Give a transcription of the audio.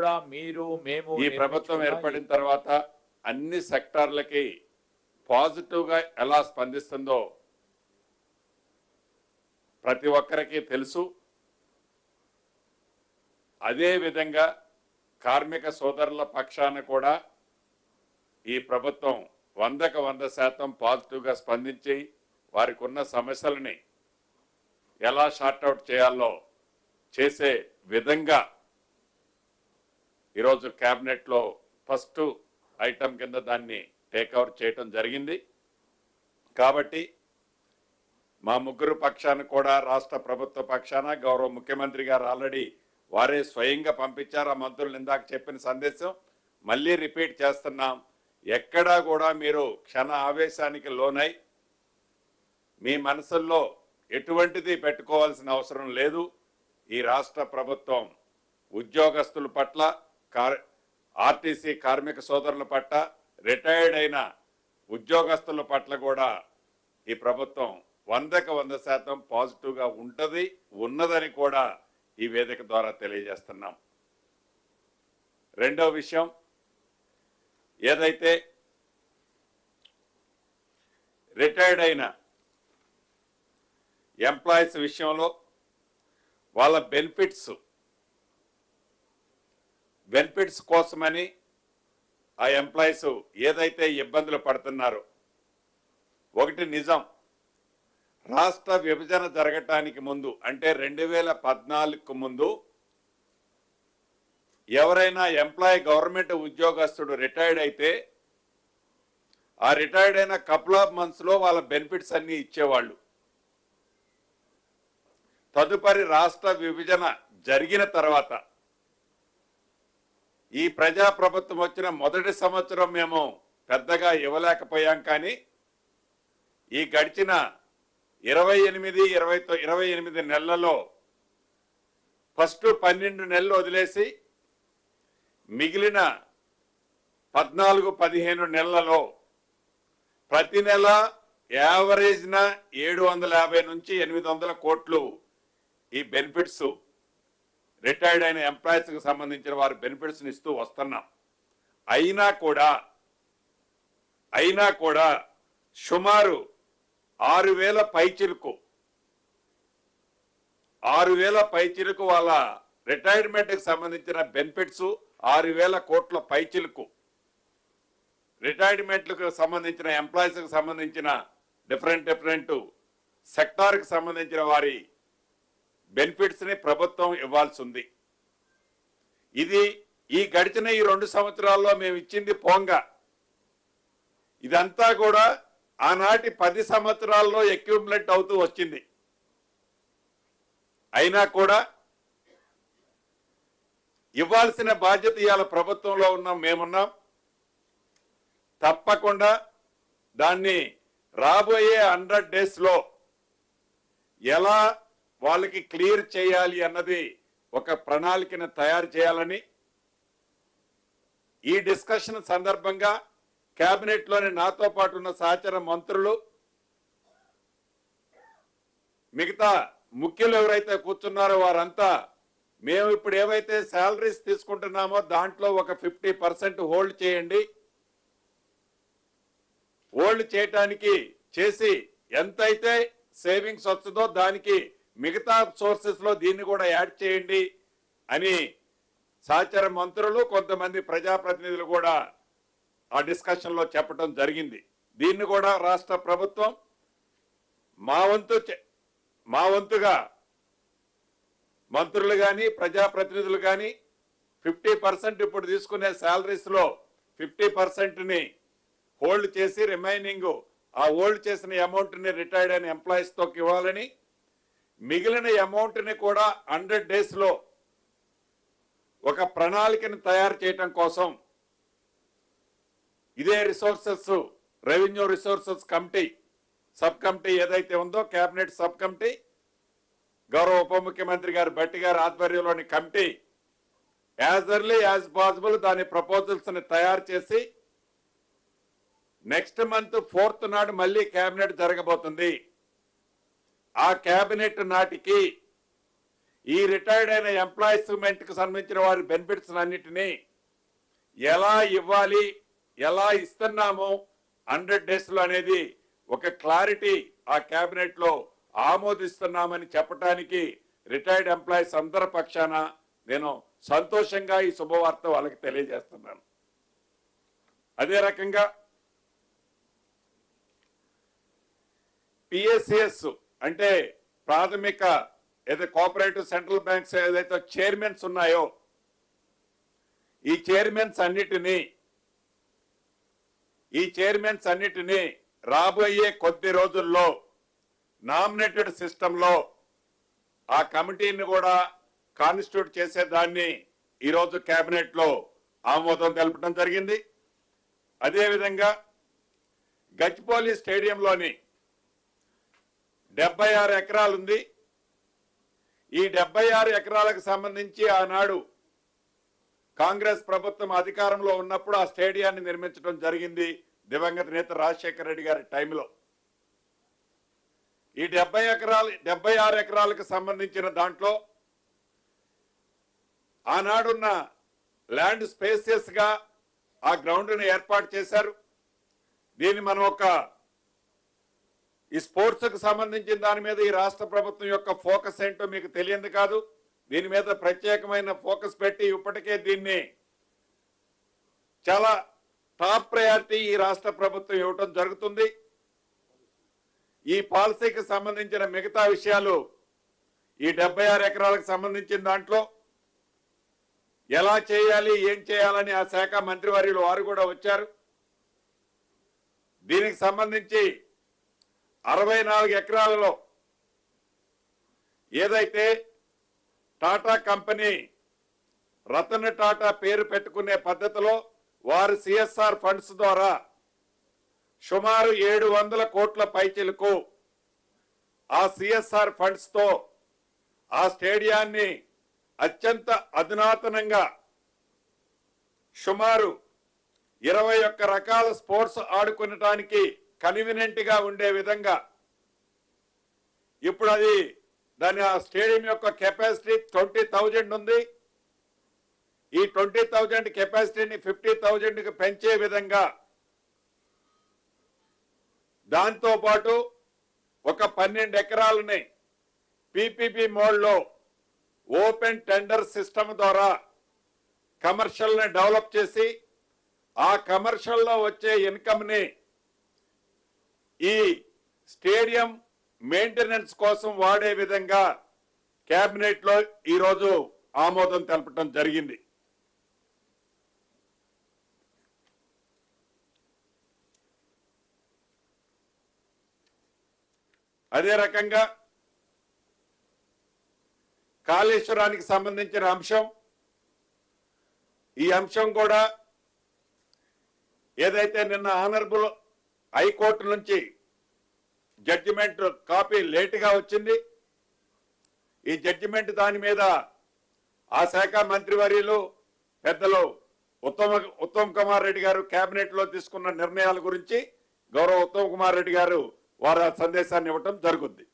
కూడా మీరు మేము ఈ ప్రభుత్వం ఏర్పడిన తర్వాత అన్ని సెక్టార్లకి పాజిటివ్ గా ఎలా స్పందిస్తుందో ప్రతి ఒక్కరికి తెలుసు. అదే విధంగా కార్మిక సోదరుల పక్షాన కూడా ఈ ప్రభుత్వం 100% పాజిటివ్ గా స్పందించి వారికి ఉన్న సమస్యలని ఎలా షార్ట్అవుట్ చేయాలో చేసే విధంగా ఈరోజు కేబినెట్ లో ఫస్ట్ ఐటమ్ కింద దాన్ని టేక్ఓవర్ చేయటం జరిగింది. కాబట్టి మా ముగ్గురు పక్షాన కూడా రాష్ట్ర ప్రభుత్వ పక్షాన గౌరవ ముఖ్యమంత్రి గారు ఆల్రెడీ వారే స్వయంగా పంపించారు. ఆ మంత్రులు ఇందాక చెప్పిన సందేశం మళ్ళీ రిపీట్ చేస్తున్నాం. ఎక్కడా కూడా మీరు క్షణ ఆవేశానికి లోనై మీ మనసుల్లో ఎటువంటిది పెట్టుకోవాల్సిన అవసరం లేదు. ఈ రాష్ట్ర ప్రభుత్వం ఉద్యోగస్తుల పట్ల, ఆర్టీసీ కార్మిక సోదరుల పట్ల, రిటైర్డ్ అయిన ఉద్యోగస్తుల పట్ల కూడా ఈ ప్రభుత్వం 100% పాజిటివ్ గా ఉంటది, ఉన్నదని కూడా ఈ వేదిక ద్వారా తెలియజేస్తున్నాం. రెండో విషయం, ఏదైతే రిటైర్డ్ అయిన ఎంప్లాయీస్ విషయంలో వాళ్ళ బెనిఫిట్స్ కోసమని ఆ ఎంప్లాయీస్ ఏదైతే ఇబ్బందులు పడుతున్నారో, ఒకటి నిజం, రాష్ట్ర విభజన జరగటానికి ముందు అంటే 2014కు ముందు ఎవరైనా ఎంప్లాయీ గవర్నమెంట్ ఉద్యోగస్తుడు రిటైర్డ్ అయితే ఆ రిటైర్డ్ అయిన కపుల్ ఆఫ్ మంత్స్ లో వాళ్ళ బెనిఫిట్స్ అన్ని ఇచ్చేవాళ్ళు. తదుపరి రాష్ట్ర విభజన జరిగిన తర్వాత ఈ ప్రజాప్రభుత్వం వచ్చిన మొదటి సంవత్సరం మేము పెద్దగా ఇవ్వలేకపోయాం. కానీ ఈ గడిచిన 28 నెలలలో ఫస్ట్ 12 నెలలు వదిలేసి మిగిలిన 14-15 నెలలలో ప్రతి నెల యావరేజ్న 750 నుంచి 800 కోట్లు ఈ బెనిఫిట్స్ రిటైర్డ్ అయిన ఎంప్లాయీస్ కి సంబంధించిన వారి బెనిఫిట్స్ ఇస్తూ వస్తున్నాం. అయినా కూడా సుమారు 6,000 పైచిలుకు వాళ్ళ రిటైర్మెంట్ కి సంబంధించిన బెనిఫిట్స్ 6,000 కోట్ల పైచిలుకు రిటైర్మెంట్లకు సంబంధించిన ఎంప్లాయీస్ కి సంబంధించిన డిఫరెంట్ సెక్టార్ కి సంబంధించిన వారి బెనిఫిట్స్ ని ప్రభుత్వం ఇవ్వాల్సి ఉంది. ఇది ఈ గడిచిన ఈ 2 సంవత్సరాల్లో మేము ఇచ్చింది పోంగా. ఇదంతా కూడా ఆనాటి 10 సంవత్సరాల్లో అక్యూములేట్ అవుతూ వచ్చింది. అయినా కూడా ఇవ్వాల్సిన బాధ్యత ఇవాళ ప్రభుత్వంలో ఉన్నాం, మేమున్నాం. తప్పకుండా దాన్ని రాబోయే 100 days లో ఎలా వాళ్ళకి క్లియర్ చేయాలి అన్నది ఒక ప్రణాళికను తయారు చేయాలని ఈ డిస్కషన్ సందర్భంగా కేబినెట్ లోని నాతో పాటు ఉన్న సహచర మంత్రులు, మిగతా ముఖ్యులు ఎవరైతే కూర్చున్నారో వారంతా మేము ఇప్పుడు ఏవైతే శాలరీస్ తీసుకుంటున్నామో దాంట్లో ఒక 50% హోల్డ్ చేయండి, హోల్డ్ చేయటానికి చేసి ఎంతైతే సేవింగ్స్ వస్తుందో దానికి మిగతా సోర్సెస్ లో దీన్ని కూడా యాడ్ చేయండి అని సహచర మంత్రులు, కొంతమంది ప్రజాప్రతినిధులు కూడా ఆ డిస్కషన్ లో చెప్పడం జరిగింది. దీన్ని కూడా రాష్ట్ర ప్రభుత్వం మా వంతుగా మంత్రులు గాని ప్రజాప్రతినిధులు గాని 50% ఇప్పుడు తీసుకునే శాలరీస్ లో 50% ని హోల్డ్ చేసి రిమైనింగ్ ఆ హోల్డ్ చేసిన అమౌంట్ ని రిటైర్డ్ అయిన ఎంప్లాయీస్ తో ఇవ్వాలని, మిగిలిన అమౌంట్ ని కూడా 100 days లో ఒక ప్రణాళికను తయారు చేయటం కోసం ఇదే resources revenue resources committee sub committee ఏదైతే ఉందో కేబినెట్ సబ్ కమిటీ, గౌరవ ఉప ముఖ్యమంత్రి గారు భట్టి గారి ఆధ్వర్యంలోని committee as early as possible దాని ప్రపోజల్స్ ని తయారు చేసి నెక్స్ట్ మంత్ 4th నాడు మళ్ళీ కేబినెట్ జరగబోతుంది. ఆ కేబినెట్ నాటికి ఈ రిటైర్డ్ అయిన ఎంప్లాయీస్మెంట్ కు సంబంధించిన వారి బెనిఫిట్స్ అన్నిటినీ ఎలా ఇవ్వాలి, ఎలా ఇస్తున్నాము 100 days లో అనేది ఒక క్లారిటీ ఆ కేబినెట్ లో ఆమోదిస్తున్నామని చెప్పడానికి రిటైర్డ్ ఎంప్లాయీస్ అందరి పక్షాన నేను సంతోషంగా ఈ శుభవార్త వాళ్ళకి తెలియజేస్తున్నాను. అదే రకంగా పిఎస్సిఎస్ అంటే ప్రాథమిక ఏదైతే కోఆపరేటివ్ సెంట్రల్ బ్యాంక్స్ ఏదైతే చైర్మన్స్ ఉన్నాయో ఈ చైర్మన్స్ అన్నిటినీ రాబోయే కొద్ది రోజుల్లో నామినేటెడ్ సిస్టంలో ఆ కమిటీని కూడా కాన్స్టిట్యూట్ చేసేదాన్ని ఈరోజు కేబినెట్ లో ఆమోదం తెలపడం జరిగింది. అదేవిధంగా గచ్చిబౌలి స్టేడియంలోని 76 ఎకరాలు ఉంది. ఈ 76 ఎకరాలకు సంబంధించి ఆనాడు కాంగ్రెస్ ప్రభుత్వం అధికారంలో ఉన్నప్పుడు ఆ స్టేడియాన్ని నిర్మించడం జరిగింది దివంగత నేత రాజశేఖర రెడ్డి గారి టైంలో. ఈ 76 ఎకరాలకు సంబంధించిన దాంట్లో ఆనాడున్న ల్యాండ్ స్పేసియస్ గా ఆ గ్రౌండ్ ని ఏర్పాటు చేశారు. దీన్ని మనం ఈ స్పోర్ట్స్ కు సంబంధించిన దాని మీద ఈ రాష్ట్ర ప్రభుత్వం యొక్క ఫోకస్ ఏంటో మీకు తెలియదు కాదు. దీని మీద ప్రత్యేకమైన ఫోకస్ పెట్టి ఇప్పటికే దీన్ని చాలా టాప్ ప్రయారిటీ ఈ రాష్ట్ర ప్రభుత్వం ఇవ్వటం జరుగుతుంది. ఈ పాలసీకి సంబంధించిన మిగతా విషయాలు ఈ 76 ఎకరాలకు సంబంధించిన దాంట్లో ఎలా చేయాలి, ఏం చేయాలని ఆ శాఖ మంత్రివర్యులు వారు కూడా వచ్చారు. దీనికి సంబంధించి 64 ఎకరాలలో ఏదైతే టాటా కంపెనీ రతన్ టాటా పేరు పెట్టుకునే పద్ధతిలో వారి సిఎస్ఆర్ ఫండ్స్ ద్వారా సుమారు 700 కోట్ల పైచిలకు ఆ సిఎస్ఆర్ ఫండ్స్ తో ఆ స్టేడియాన్ని అత్యంత అధునాతనంగా సుమారు 21 రకాల స్పోర్ట్స్ ఆడుకునడానికి కన్వీనియంట్ గా ఉండే విధంగా ఇప్పుడు దాని ఆ స్టేడియం యొక్క కెపాసిటీ 20,000 ఉంది. ఈ 20,000 కెపాసిటీని 50,000కి పెంచే విధంగా దాంతో పాటు ఒక 12 ఎకరాలని పీపీపీ మోడ్లో ఓపెన్ టెండర్ సిస్టమ్ ద్వారా కమర్షియల్ ని డెవలప్ చేసి ఆ కమర్షియల్ లో వచ్చే ఇన్కమ్ ని ఈ స్టేడియం మెయింటెనెన్స్ కోసం వాడే విధంగా కేబినెట్ లో ఈరోజు ఆమోదం తెలపడం జరిగింది. అదే రకంగా కాళేశ్వరానికి సంబంధించిన అంశం, ఈ అంశం కూడా ఏదైతే నిన్న ఆనరబుల్ హైకోర్టు నుంచి జడ్జిమెంట్ కాపీ లేటుగా వచ్చింది. ఈ జడ్జిమెంట్ దాని మీద ఆ శాఖ మంత్రివర్యులు పెద్దలు ఉత్తమ్ కుమార్ రెడ్డి గారు కేబినెట్ లో తీసుకున్న నిర్ణయాల గురించి గౌరవ ఉత్తమ్ కుమార్ రెడ్డి గారు వారి సందేశాన్ని ఇవ్వటం జరుగుద్ది.